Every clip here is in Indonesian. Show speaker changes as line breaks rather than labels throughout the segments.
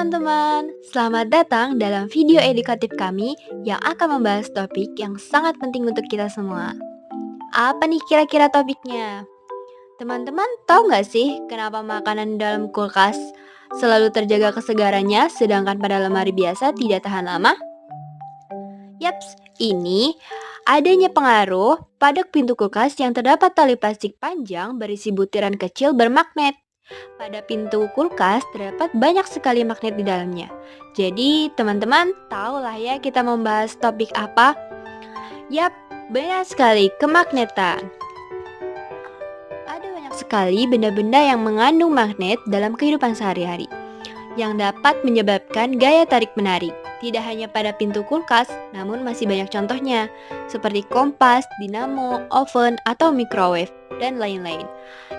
teman-teman, selamat datang dalam video edukatif kami yang akan membahas topik yang sangat penting untuk kita semua. Apa nih kira-kira topiknya? Teman-teman tahu nggak sih kenapa makanan dalam kulkas selalu terjaga kesegarannya sedangkan pada lemari biasa tidak tahan lama? Yaps, ini adanya pengaruh pada pintu kulkas yang terdapat tali plastik panjang berisi butiran kecil bermagnet. Pada pintu kulkas terdapat banyak sekali magnet di dalamnya. Jadi teman-teman tahulah ya kita membahas topik apa? Yap, benar sekali, kemagnetan. Ada banyak sekali benda-benda yang mengandung magnet dalam kehidupan sehari-hari yang dapat menyebabkan gaya tarik-menarik. Tidak hanya pada pintu kulkas, namun masih banyak contohnya seperti kompas, dinamo, oven, atau microwave, dan lain-lain.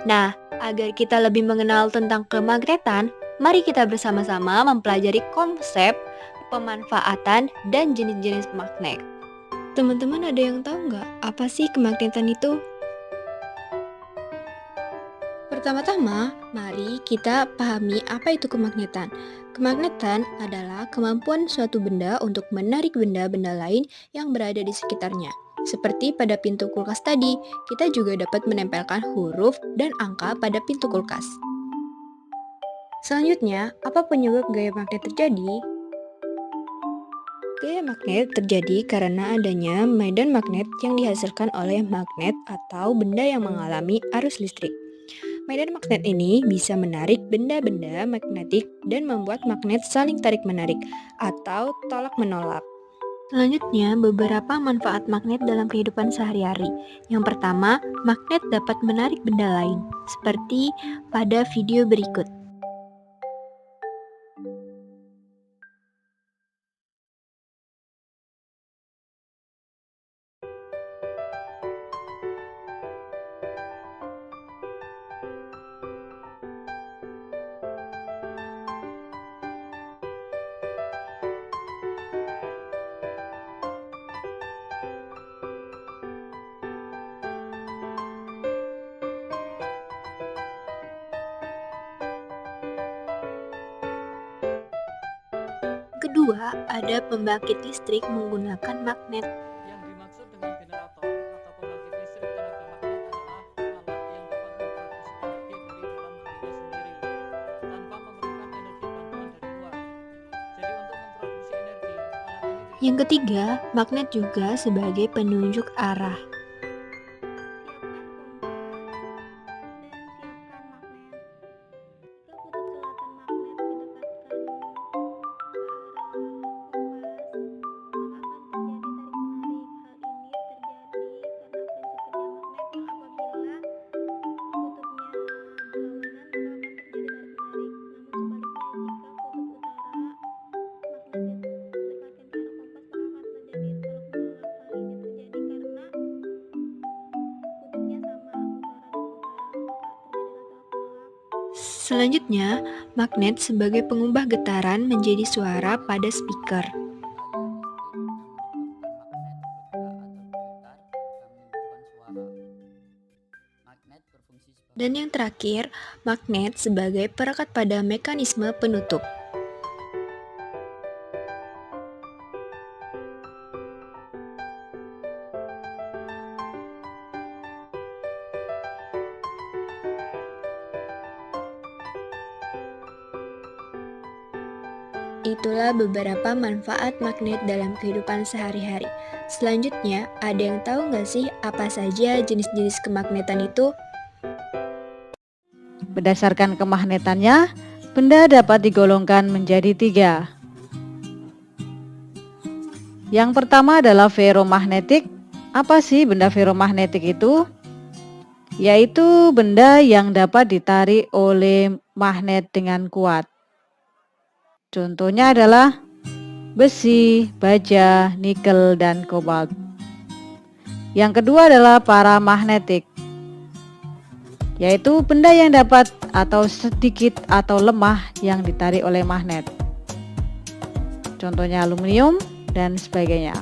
Nah, agar kita lebih mengenal tentang kemagnetan, mari kita bersama-sama mempelajari konsep, pemanfaatan, dan jenis-jenis magnet. Teman-teman ada yang tahu nggak apa sih kemagnetan itu? Pertama-tama, mari kita pahami apa itu kemagnetan. Kemagnetan adalah kemampuan suatu benda untuk menarik benda-benda lain yang berada di sekitarnya. Seperti pada pintu kulkas tadi, kita juga dapat menempelkan huruf dan angka pada pintu kulkas. Selanjutnya, apa penyebab gaya magnet terjadi? Gaya magnet terjadi karena adanya medan magnet yang dihasilkan oleh magnet atau benda yang mengalami arus listrik. Medan magnet ini bisa menarik benda-benda magnetik dan membuat magnet saling tarik-menarik atau tolak-menolak. Selanjutnya, beberapa manfaat magnet dalam kehidupan sehari-hari. Yang pertama, magnet dapat menarik benda lain, seperti pada video berikut. Kedua, ada pembangkit listrik menggunakan magnet.
Yang dimaksud dengan generator atau pembangkit listrik tenaga magnet adalah alat yang dapat memproduksi energi dari dalam dirinya sendiri tanpa memerlukan energi bantuan dari luar. Jadi untuk memproduksi energi, alat ini
Yang ketiga, magnet juga sebagai penunjuk arah. Selanjutnya, magnet sebagai pengubah getaran menjadi suara pada speaker. Dan yang terakhir, magnet sebagai perekat pada mekanisme penutup. Itulah beberapa manfaat magnet dalam kehidupan sehari-hari. Selanjutnya, ada yang tahu nggak sih apa saja jenis-jenis kemagnetan itu?
Berdasarkan kemagnetannya, benda dapat digolongkan menjadi 3. Yang pertama adalah ferromagnetik. Apa sih benda ferromagnetik itu? Yaitu benda yang dapat ditarik oleh magnet dengan kuat. Contohnya adalah besi, baja, nikel, dan kobalt. Yang kedua adalah paramagnetik, yaitu benda yang dapat atau sedikit atau lemah yang ditarik oleh magnet. Contohnya aluminium dan sebagainya.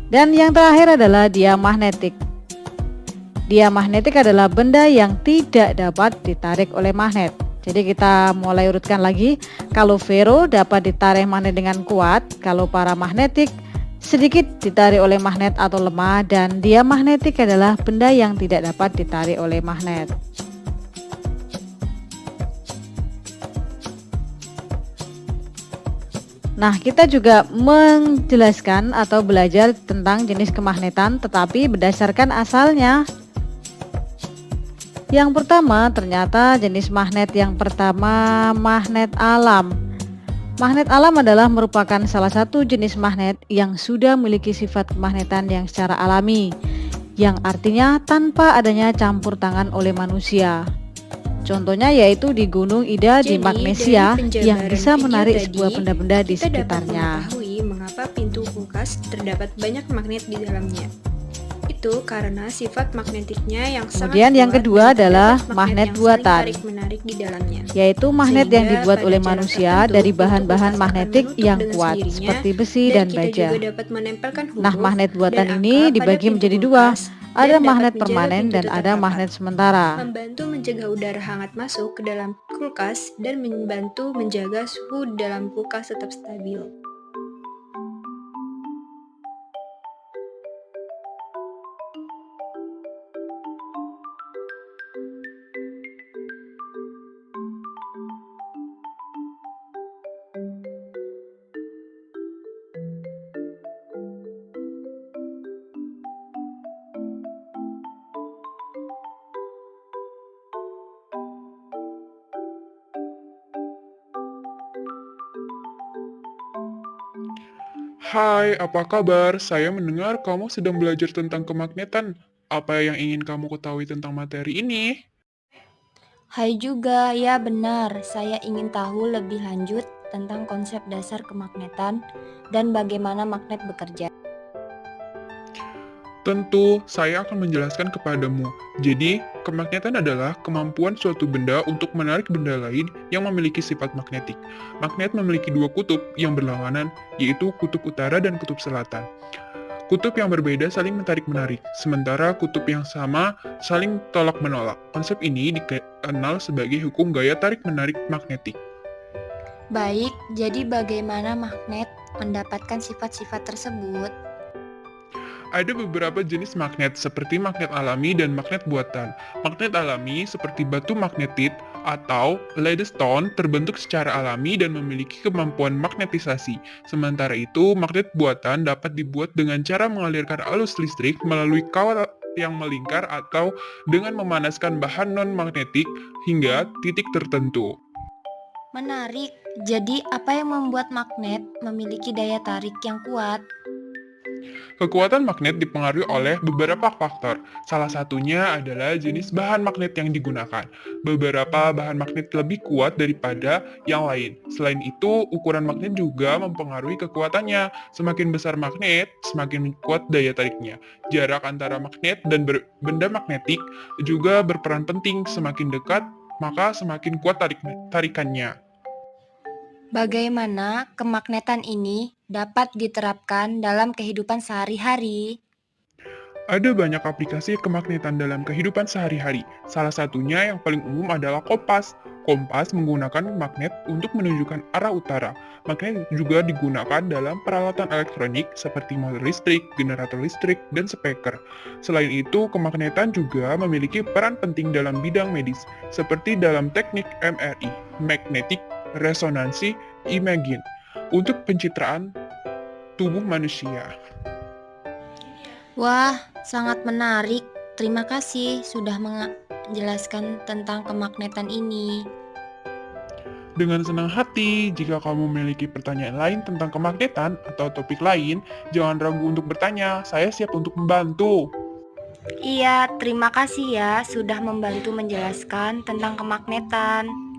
Dan yang terakhir adalah diamagnetik. Diamagnetik adalah benda yang tidak dapat ditarik oleh magnet. Jadi kita mulai urutkan lagi. Kalau fero dapat ditarik magnet dengan kuat, kalau paramagnetik sedikit ditarik oleh magnet atau lemah, dan diamagnetik adalah benda yang tidak dapat ditarik oleh magnet. Nah, kita juga menjelaskan atau belajar tentang jenis kemagnetan tetapi berdasarkan asalnya. Yang pertama, ternyata jenis magnet yang pertama magnet alam. Magnet alam adalah merupakan salah satu jenis magnet yang sudah memiliki sifat kemagnetan yang secara alami, yang artinya tanpa adanya campur tangan oleh manusia. Contohnya yaitu di Gunung Ida di Magnesia yang bisa menarik sebuah benda-benda di sekitarnya.
Kita dapat mengetahui mengapa pintu kulkas terdapat banyak magnet di dalamnya. Itu karena sifat magnetiknya yang sangat
Kemudian yang
kuat
kedua
dan
adalah
terdapat
magnet
yang saling
buatan,
tarik-menarik di dalamnya.
yaitu magnet yang
Sehingga
dibuat
pada
oleh
jarak
manusia
tertentu,
dari
pintu
bahan-bahan
kulkas akan
magnetik
menutup
yang
dengan
kuat
sendirinya,
seperti besi dan
kita
baja.
juga dapat menempelkan huruf
Nah, magnet buatan
dan
ini
angka pada
dibagi
pintu
menjadi dua.
kulkas dan
Ada
dapat
magnet
menjaga
permanen
pintu
dan
tetap
ada
rapat,
magnet sementara.
membantu mencegah udara hangat masuk ke dalam kulkas dan membantu menjaga suhu dalam kulkas tetap stabil.
Hai, apa kabar? Saya mendengar kamu sedang belajar tentang kemagnetan. Apa yang ingin kamu ketahui tentang materi ini?
Hai juga, ya benar. Saya ingin tahu lebih lanjut tentang konsep dasar kemagnetan dan bagaimana magnet bekerja.
Tentu, saya akan menjelaskan kepadamu. Jadi, kemagnetan adalah kemampuan suatu benda untuk menarik benda lain yang memiliki sifat magnetik. Magnet memiliki dua kutub yang berlawanan, yaitu kutub utara dan kutub selatan. Kutub yang berbeda saling menarik-menarik, sementara kutub yang sama saling tolak-menolak. Konsep ini dikenal sebagai hukum gaya tarik-menarik magnetik.
Baik, jadi bagaimana magnet mendapatkan sifat-sifat tersebut?
Ada beberapa jenis magnet seperti magnet alami dan magnet buatan. Magnet alami seperti batu magnetit atau leadstone terbentuk secara alami dan memiliki kemampuan magnetisasi. Sementara itu, magnet buatan dapat dibuat dengan cara mengalirkan arus listrik melalui kawat yang melingkar atau dengan memanaskan bahan non-magnetik hingga titik tertentu.
Menarik. Jadi, apa yang membuat magnet memiliki daya tarik yang kuat?
Kekuatan magnet dipengaruhi oleh beberapa faktor. Salah satunya adalah jenis bahan magnet yang digunakan. Beberapa bahan magnet lebih kuat daripada yang lain. Selain itu, ukuran magnet juga mempengaruhi kekuatannya. Semakin besar magnet, semakin kuat daya tariknya. Jarak antara magnet dan benda magnetik juga berperan penting. Semakin dekat, maka semakin kuat tarikannya.
Bagaimana kemagnetan ini dapat diterapkan dalam kehidupan sehari-hari?
Ada banyak aplikasi kemagnetan dalam kehidupan sehari-hari. Salah satunya yang paling umum adalah kompas. Kompas menggunakan magnet untuk menunjukkan arah utara. Magnet juga digunakan dalam peralatan elektronik seperti motor listrik, generator listrik, dan speaker. Selain itu, kemagnetan juga memiliki peran penting dalam bidang medis, seperti dalam teknik MRI, magnetic resonansi imaging, untuk pencitraan tubuh manusia.
Wah, sangat menarik. Terima kasih sudah menjelaskan tentang kemagnetan ini.
Dengan senang hati, jika kamu memiliki pertanyaan lain tentang kemagnetan atau topik lain, jangan ragu untuk bertanya. Saya siap untuk membantu.
Iya, terima kasih ya sudah membantu menjelaskan tentang kemagnetan.